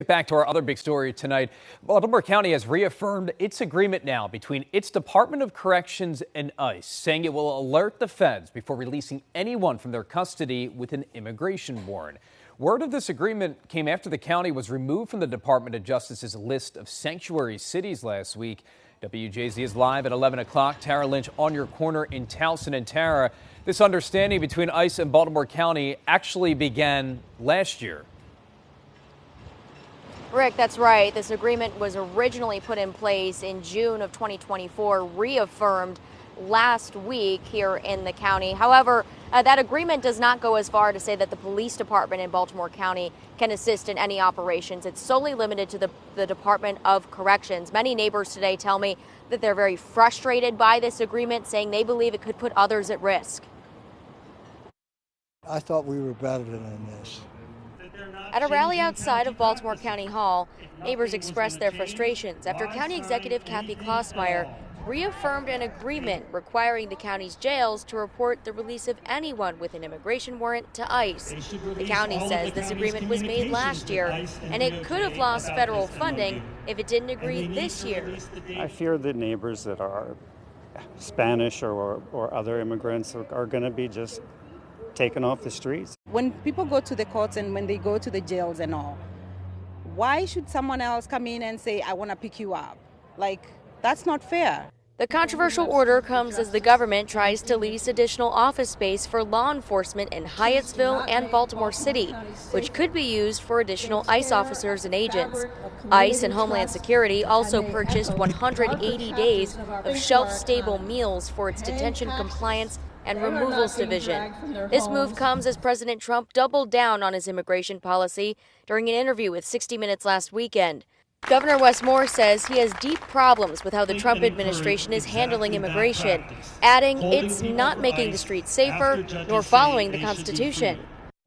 back to our other big story tonight. Baltimore County has reaffirmed its agreement now between its Department of Corrections and ICE, saying it will alert the feds before releasing anyone from their custody with an immigration warrant. Word of this agreement came after the county was removed from the Department of Justice's list of sanctuary cities last week. WJZ is live at 11 o'clock. Tara Lynch on your corner in Towson. And Tara, this understanding between ICE and Baltimore County actually began last year. Rick, that's right. This agreement was originally put in place in June of 2024, reaffirmed last week here in the county. However, that agreement does not go as far to say that the police department in Baltimore County can assist in any operations. It's solely limited to the Department of Corrections. Many neighbors today tell me that they're very frustrated by this agreement, saying they believe it could put others at risk. I thought we were better than this. At a rally outside of Baltimore County Hall, neighbors expressed their frustrations after County Executive Kathy Klossmeyer reaffirmed an agreement requiring the county's jails to report the release of anyone with an immigration warrant to ICE. The county says this agreement was made last year, and it could have lost federal funding if it didn't agree this year. I fear the neighbors that are Spanish or other immigrants are going to be just taken off the streets. When people go to the courts and when they go to the jails and all, why should someone else come in and say, I want to pick you up? Like, that's not fair. The controversial order comes as the government tries to lease additional office space for law enforcement in Hyattsville and Baltimore City, which could be used for additional ICE officers and agents. ICE and Homeland Security also purchased 180 days of shelf-stable meals for its detention compliance and removals division. This move comes as President Trump doubled down on his immigration policy during an interview with 60 Minutes last weekend. Governor Wes Moore says he has deep problems with how the Trump administration is handling immigration, adding it's not making the streets safer nor following the Constitution.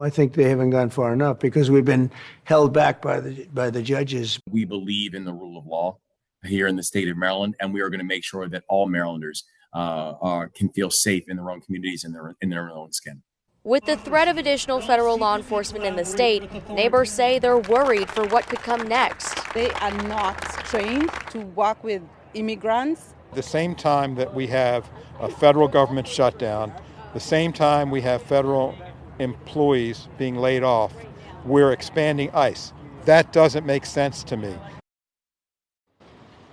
I think they haven't gone far enough because we've been held back by the judges. We believe in the rule of law here in the state of Maryland, and we are going to make sure that all Marylanders can feel safe in their own communities and in their own skin. With the threat of additional federal law enforcement in the state, neighbors say they're worried for what could come next. They are not trained to work with immigrants. The same time that we have a federal government shutdown, the same time we have federal employees being laid off, we're expanding ICE. That doesn't make sense to me.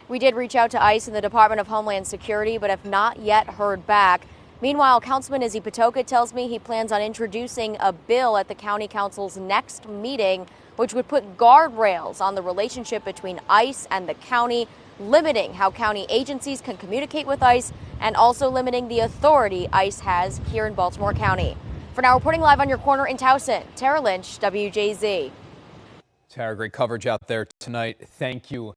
We did reach out to ICE and the Department of Homeland Security, but have not yet heard back. Meanwhile, Councilman Izzy Patoka tells me he plans on introducing a bill at the County Council's next meeting, which would put guardrails on the relationship between ICE and the county, limiting how county agencies can communicate with ICE and also limiting the authority ICE has here in Baltimore County. For now, reporting live on your corner in Towson, Tara Lynch, WJZ. Tara, great coverage out there tonight. Thank you.